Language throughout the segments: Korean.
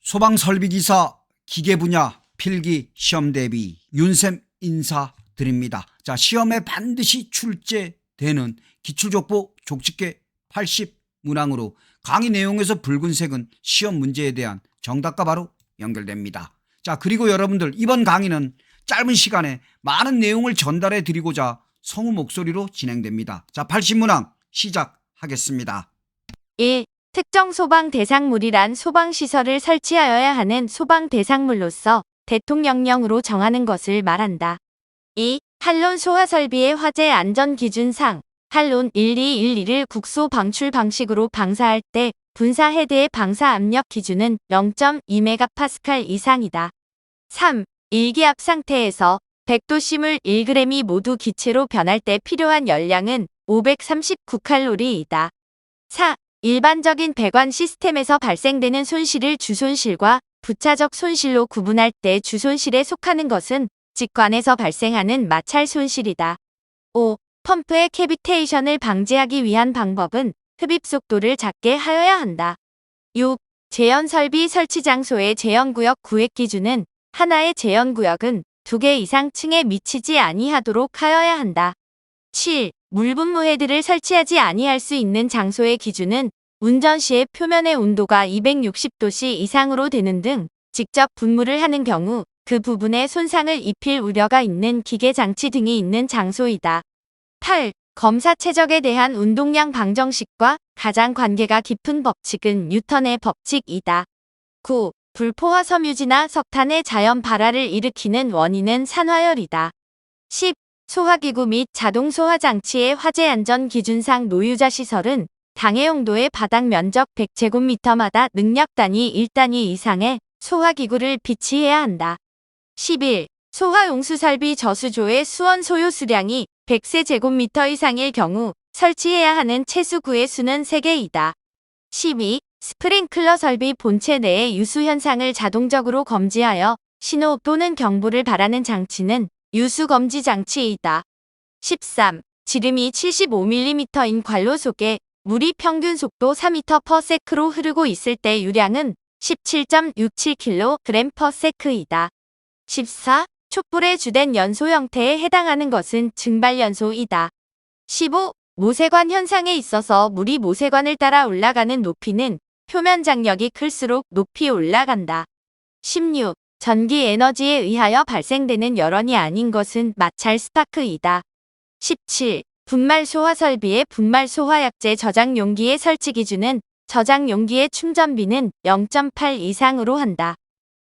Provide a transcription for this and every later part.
소방설비기사 기계분야 필기 시험 대비 윤쌤 인사드립니다. 자, 시험에 반드시 출제되는 기출족보 족집게 80 문항으로 강의 내용에서 붉은색은 시험 문제에 대한 정답과 바로 연결됩니다. 자, 그리고 여러분들 이번 강의는 짧은 시간에 많은 내용을 전달해 드리고자 성우 목소리로 진행됩니다. 자, 80문항 시작하겠습니다. 1. 특정 소방 대상물이란 소방시설을 설치하여야 하는 소방 대상물로서 대통령령으로 정하는 것을 말한다. 2. 한론 소화 설비의 화재 안전 기준상 한론 1212를 국소 방출 방식으로 방사할 때 분사 헤드의 방사 압력 기준은 0.2메가파스칼 이상이다. 3. 일기압 상태에서 100도씨물 1g이 모두 기체로 변할 때 필요한 열량은 539칼로리이다. 4. 일반적인 배관 시스템에서 발생되는 손실을 주손실과 부차적 손실로 구분할 때 주손실에 속하는 것은 직관에서 발생하는 마찰 손실이다. 5. 펌프의 캐비테이션을 방지하기 위한 방법은 흡입 속도를 작게 하여야 한다. 6. 제연설비 설치 장소의 제연구역 구획 기준은 하나의 제연구역은 2개 이상 층에 미치지 아니하도록 하여야 한다. 7. 물분무 헤드를 설치하지 아니할 수 있는 장소의 기준은 운전 시에 표면의 온도가 260도씨 이상으로 되는 등 직접 분무를 하는 경우 그 부분에 손상을 입힐 우려가 있는 기계 장치 등이 있는 장소이다. 8. 검사 최적에 대한 운동량 방정식과 가장 관계가 깊은 법칙은 뉴턴의 법칙이다. 9. 불포화 섬유지나 석탄의 자연 발화를 일으키는 원인은 산화열이다. 10. 소화기구 및 자동 소화장치의 화재 안전 기준상 노유자 시설은 당해용도의 바닥 면적 100제곱미터마다 능력 단위 1단위 이상의 소화기구를 비치해야 한다. 11. 소화용수 설비 저수조의 수원 소요 수량이 100세제곱미터 이상일 경우 설치해야 하는 채수구의 수는 3개이다. 12. 스프링클러 설비 본체 내의 유수 현상을 자동적으로 검지하여 신호 또는 경보를 발하는 장치는 유수 검지 장치이다. 13. 지름이 75mm인 관로 속에 물이 평균 속도 4m/s로 흐르고 있을 때 유량은 17.67kg/s이다. 14. 촛불의 주된 연소 형태에 해당하는 것은 증발연소이다. 15. 모세관 현상에 있어서 물이 모세관을 따라 올라가는 높이는 표면 장력이 클수록 높이 올라간다. 16. 전기 에너지에 의하여 발생되는 열원이 아닌 것은 마찰 스파크이다. 17. 분말 소화 설비의 분말 소화약제 저장 용기의 설치 기준은 저장 용기의 충전비는 0.8 이상으로 한다.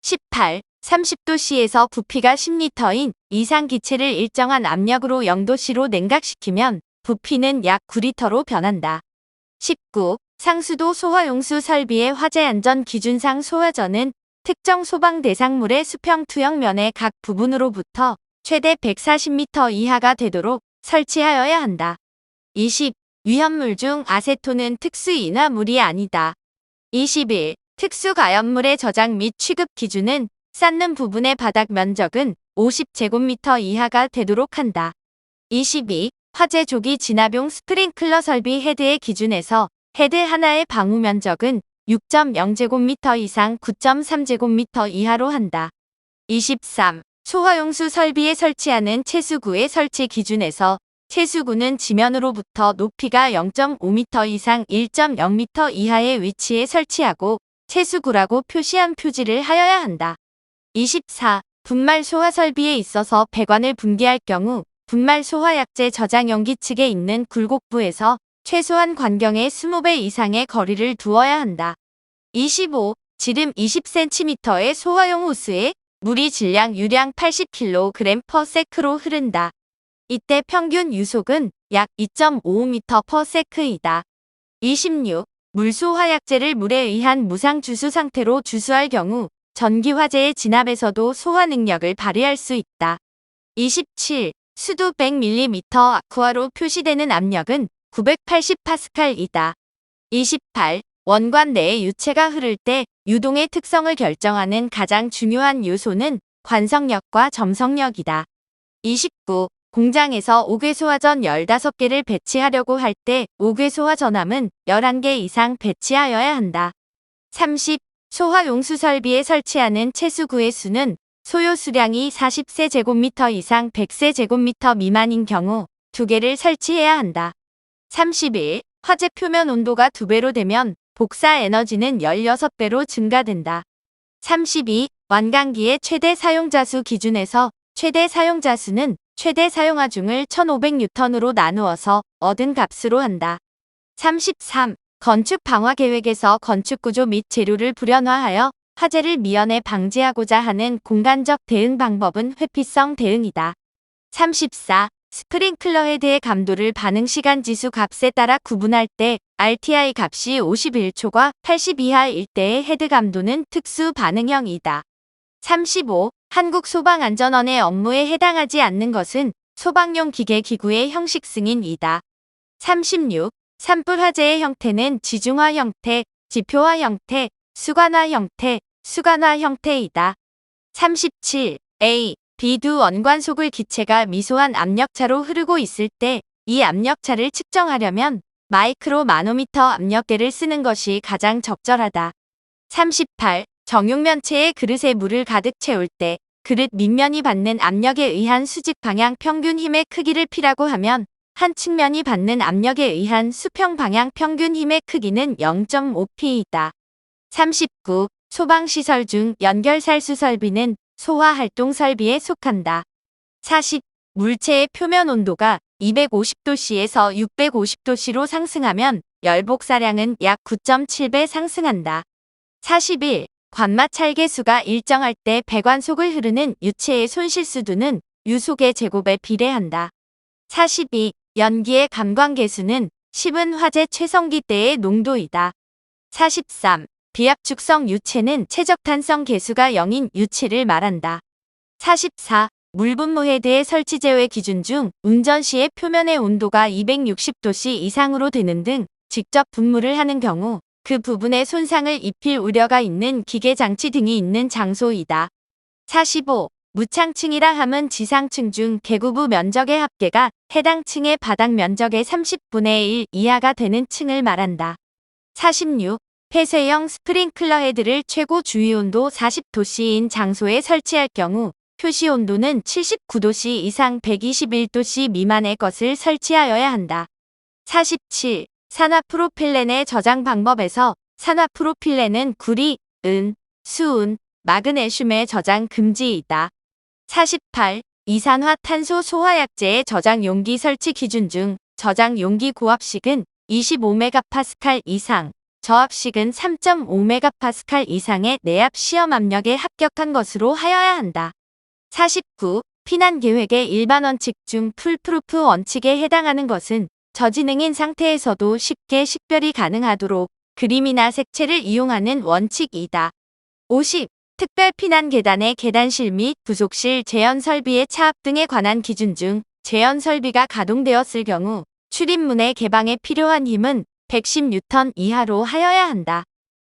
18. 30도씨에서 부피가 10리터인 이상 기체를 일정한 압력으로 0도씨로 냉각시키면 부피는 약 9리터로 변한다. 19. 상수도 소화용수 설비의 화재 안전 기준상 소화전은 특정 소방 대상물의 수평 투영면의 각 부분으로부터 최대 140m 이하가 되도록 설치하여야 한다. 20. 위험물 중 아세톤은 특수인화물이 아니다. 21. 특수가연물의 저장 및 취급 기준은 쌓는 부분의 바닥 면적은 50제곱미터 이하가 되도록 한다. 22. 화재 조기 진압용 스프링클러 설비 헤드의 기준에서 헤드 하나의 방우 면적은 6.0제곱미터 이상 9.3제곱미터 이하로 한다. 23. 소화용수 설비에 설치하는 채수구의 설치 기준에서 채수구는 지면으로부터 높이가 0.5m 이상 1.0m 이하의 위치에 설치하고 채수구라고 표시한 표지를 하여야 한다. 24. 분말 소화 설비에 있어서 배관을 분기할 경우 분말 소화약제 저장 용기 측에 있는 굴곡부에서 최소한 관경의 20배 이상의 거리를 두어야 한다. 25. 지름 20cm의 소화용 호스에 물이 질량 유량 80kg/s로 흐른다. 이때 평균 유속은 약 2.55m/s이다. 26. 물소화약제를 물에 의한 무상 주수 상태로 주수할 경우 전기화재의 진압에서도 소화 능력을 발휘할 수 있다. 27. 수도 100mm 아쿠아로 표시되는 압력은 980파스칼이다. 28. 원관 내에 유체가 흐를 때 유동의 특성을 결정하는 가장 중요한 요소는 관성력과 점성력이다. 29. 공장에서 5궤소화전 15개를 배치하려고 할 때 5궤소화 전함은 11개 이상 배치하여야 한다. 30. 소화용수 설비에 설치하는 채수구의 수는 소요 수량이 40세제곱미터 이상 100세제곱미터 미만인 경우 2개를 설치해야 한다. 31. 화재 표면 온도가 2배로 되면 복사 에너지는 16배로 증가된다. 32. 완강기의 최대 사용자 수 기준에서 최대 사용자 수는 최대 사용하중을 1500N으로 나누어서 얻은 값으로 한다. 33. 건축 방화 계획에서 건축 구조 및 재료를 불연화하여 화재를 미연에 방지하고자 하는 공간적 대응 방법은 회피성 대응이다. 34. 스프링클러 헤드의 감도를 반응 시간 지수 값에 따라 구분할 때 RTI 값이 51초과 80 이하일 때의 헤드 감도는 특수 반응형이다. 35. 한국소방안전원의 업무에 해당하지 않는 것은 소방용 기계 기구의 형식 승인이다. 36. 산불 화재의 형태는 지중화 형태, 지표화 형태, 수관화 형태, 수관화 형태이다. 37. A, B 두 원관 속을 기체가 미소한 압력차로 흐르고 있을 때 이 압력차를 측정하려면 마이크로 마노미터 압력계를 쓰는 것이 가장 적절하다. 38. 정육면체의 그릇에 물을 가득 채울 때 그릇 밑면이 받는 압력에 의한 수직 방향 평균 힘의 크기를 P라고 하면 한 측면이 받는 압력에 의한 수평 방향 평균 힘의 크기는 0.5P이다. 39. 소방시설 중 연결살수 설비는 소화활동 설비에 속한다. 40. 물체의 표면 온도가 250도씨에서 650도씨로 상승하면 열복사량은 약 9.7배 상승한다. 41. 관마 찰계수가 일정할 때 배관 속을 흐르는 유체의 손실수두는 유속의 제곱에 비례한다. 42. 연기의 감광계수는 10은 화재 최성기 때의 농도이다. 43. 비압축성 유체는 최적탄성 계수가 0인 유체를 말한다. 44. 물분무 헤드의 설치 제외 기준 중 운전 시의 표면의 온도가 260도씨 이상으로 되는 등 직접 분무를 하는 경우 그 부분에 손상을 입힐 우려가 있는 기계 장치 등이 있는 장소이다. 45. 무창층이라 함은 지상층 중 개구부 면적의 합계가 해당 층의 바닥 면적의 30분의 1 이하가 되는 층을 말한다. 46. 폐쇄형 스프링클러 헤드를 최고 주위온도 40도씨인 장소에 설치할 경우 표시 온도는 79도씨 이상 121도씨 미만의 것을 설치하여야 한다. 47. 산화프로필렌의 저장 방법에서 산화프로필렌은 구리, 은, 수은, 마그네슘의 저장 금지이다. 48. 이산화탄소 소화약제의 저장 용기 설치 기준 중 저장 용기 고압식은 25MPa 이상, 저압식은 3.5MPa 이상의 내압 시험 압력에 합격한 것으로 하여야 한다. 49. 피난계획의 일반 원칙 중 풀프루프 원칙에 해당하는 것은 저지능인 상태에서도 쉽게 식별이 가능하도록 그림이나 색채를 이용하는 원칙이다. 50. 특별 피난 계단의 계단실 및 부속실 제연 설비의 차압 등에 관한 기준 중 제연 설비가 가동되었을 경우 출입문의 개방에 필요한 힘은 110N 이하로 하여야 한다.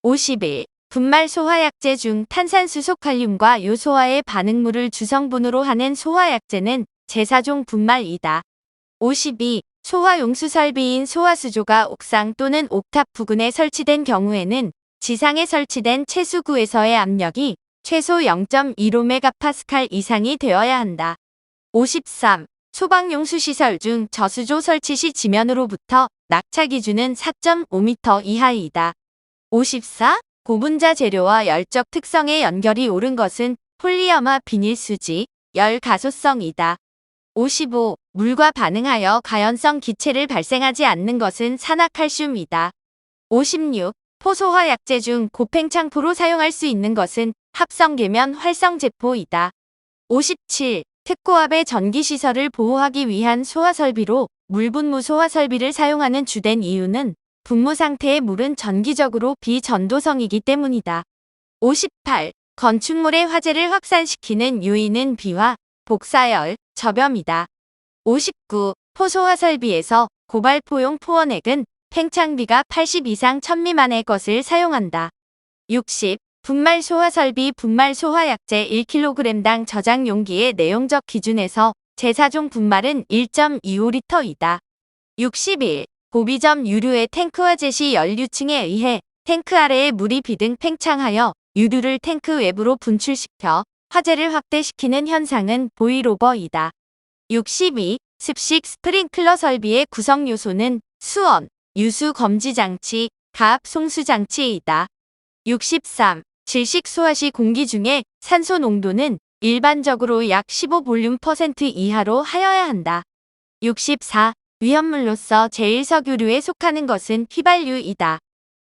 51. 분말 소화약제 중 탄산수소 칼륨과 요소화의 반응물을 주성분으로 하는 소화약제는 제4종 분말이다. 52. 소화용수 설비인 소화수조가 옥상 또는 옥탑 부근에 설치된 경우에는 지상에 설치된 채수구에서의 압력이 최소 0.15MPa 이상이 되어야 한다. 53. 소방용수 시설 중 저수조 설치 시 지면으로부터 낙차 기준은 4.5m 이하이다. 54. 고분자 재료와 열적 특성의 연결이 옳은 것은 폴리어마 비닐수지, 열 가소성이다. 55. 물과 반응하여 가연성 기체를 발생하지 않는 것은 산화칼슘이다. 56. 포소화약제 중 고팽창포로 사용할 수 있는 것은 합성계면 활성제포이다. 57. 특고압의 전기시설을 보호하기 위한 소화설비로 물분무 소화설비를 사용하는 주된 이유는 분무 상태의 물은 전기적으로 비전도성이기 때문이다. 58. 건축물의 화재를 확산시키는 요인은 비와 복사열, 접염이다. 59. 포소화 설비에서 고발포용 포원액은 팽창비가 80 이상 1000 미만의 것을 사용한다. 60. 분말 소화 설비 분말 소화약제 1kg당 저장 용기의 내용적 기준에서 제4종 분말은 1.25L이다. 61. 고비점 유류의 탱크화 제시 연료층에 의해 탱크 아래에 물이 비등 팽창하여 유류를 탱크 외부로 분출시켜 화재를 확대시키는 현상은 보일오버이다. 62. 습식 스프링클러 설비의 구성 요소는 수원, 유수 검지 장치, 가압 송수 장치이다. 63. 질식 소화 시 공기 중에 산소 농도는 일반적으로 약 15볼륨% 이하로 하여야 한다. 64. 위험물로서 제1석유류에 속하는 것은 휘발유이다.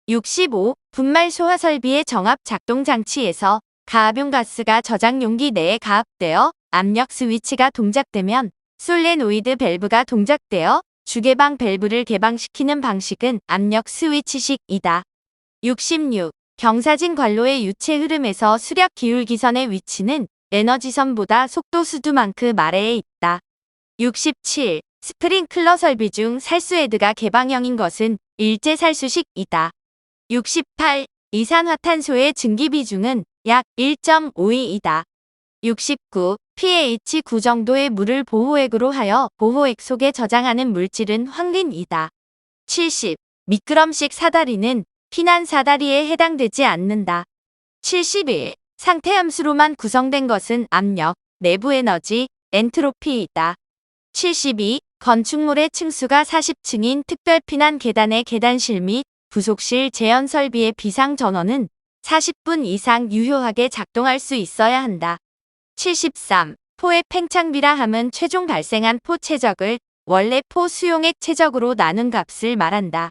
65. 분말 소화 설비의 정압 작동 장치에서 가압용 가스가 저장 용기 내에 가압되어 압력 스위치가 동작되면 솔레노이드 밸브가 동작되어 주개방 밸브를 개방시키는 방식은 압력 스위치식이다. 66. 경사진 관로의 유체 흐름에서 수력 기울기선의 위치는 에너지선보다 속도 수두만큼 아래에 있다. 67. 스프링클러 설비 중 살수헤드가 개방형인 것은 일제 살수식이다. 68. 이산화탄소의 증기 비중은 약 1.52이다. 69. pH 9 정도의 물을 보호액으로 하여 보호액 속에 저장하는 물질은 황린이다. 70. 미끄럼식 사다리는 피난 사다리에 해당되지 않는다. 71. 상태함수로만 구성된 것은 압력, 내부 에너지, 엔트로피이다. 72. 건축물의 층수가 40층인 특별 피난 계단의 계단실 및 부속실 재현 설비의 비상 전원은 40분 이상 유효하게 작동할 수 있어야 한다. 73. 포의 팽창비라 함은 최종 발생한 포 최적을 원래 포 수용액 최적으로 나눈 값을 말한다.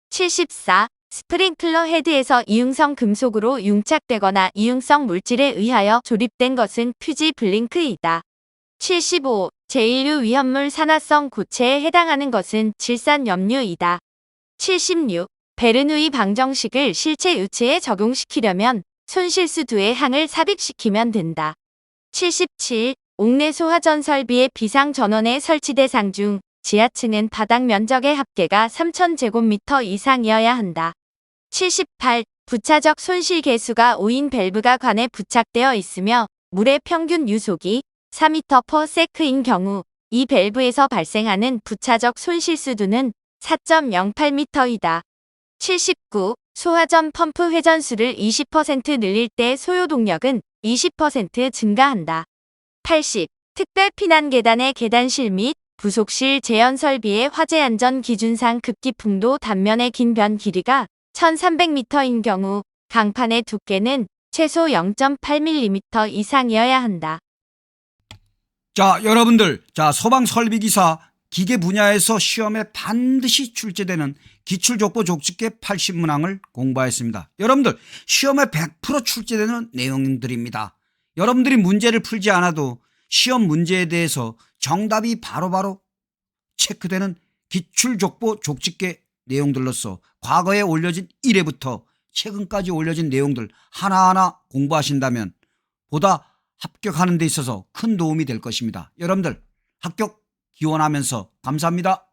74. 스프링클러 헤드에서 이융성 금속으로 융착되거나 이융성 물질에 의하여 조립된 것은 퓨지 블링크이다. 75. 제1류 위험물 산화성 고체에 해당하는 것은 질산염류이다. 76. 베르누이 방정식을 실체 유체에 적용시키려면 손실수두의 항을 삽입시키면 된다. 77. 옥내 소화전 설비의 비상 전원에 설치 대상 중 지하층은 바닥 면적의 합계가 3000제곱미터 이상이어야 한다. 78. 부차적 손실 계수가 5인 밸브가 관에 부착되어 있으며 물의 평균 유속이 4m/s인 경우 이 밸브에서 발생하는 부차적 손실 수두는 4.08m이다. 79. 소화전 펌프 회전수를 20% 늘릴 때 소요 동력은 20% 증가한다. 80. 특별 피난 계단의 계단실 및 부속실 재현 설비의 화재 안전 기준상 급기풍도 단면의 긴 변 길이가 1300m인 경우 강판의 두께는 최소 0.8mm 이상이어야 한다. 자, 여러분들, 소방 설비 기사 기계 분야에서 시험에 반드시 출제되는 기출족보 족집계 80문항을 공부하였습니다. 여러분들, 시험에 100% 출제되는 내용들입니다. 여러분들이 문제를 풀지 않아도 시험 문제에 대해서 정답이 바로바로 체크되는 기출족보 족집계 내용들로서 과거에 올려진 1회부터 최근까지 올려진 내용들 하나하나 공부하신다면 보다 합격하는 데 있어서 큰 도움이 될 것입니다. 여러분들 합격 기원하면서 감사합니다.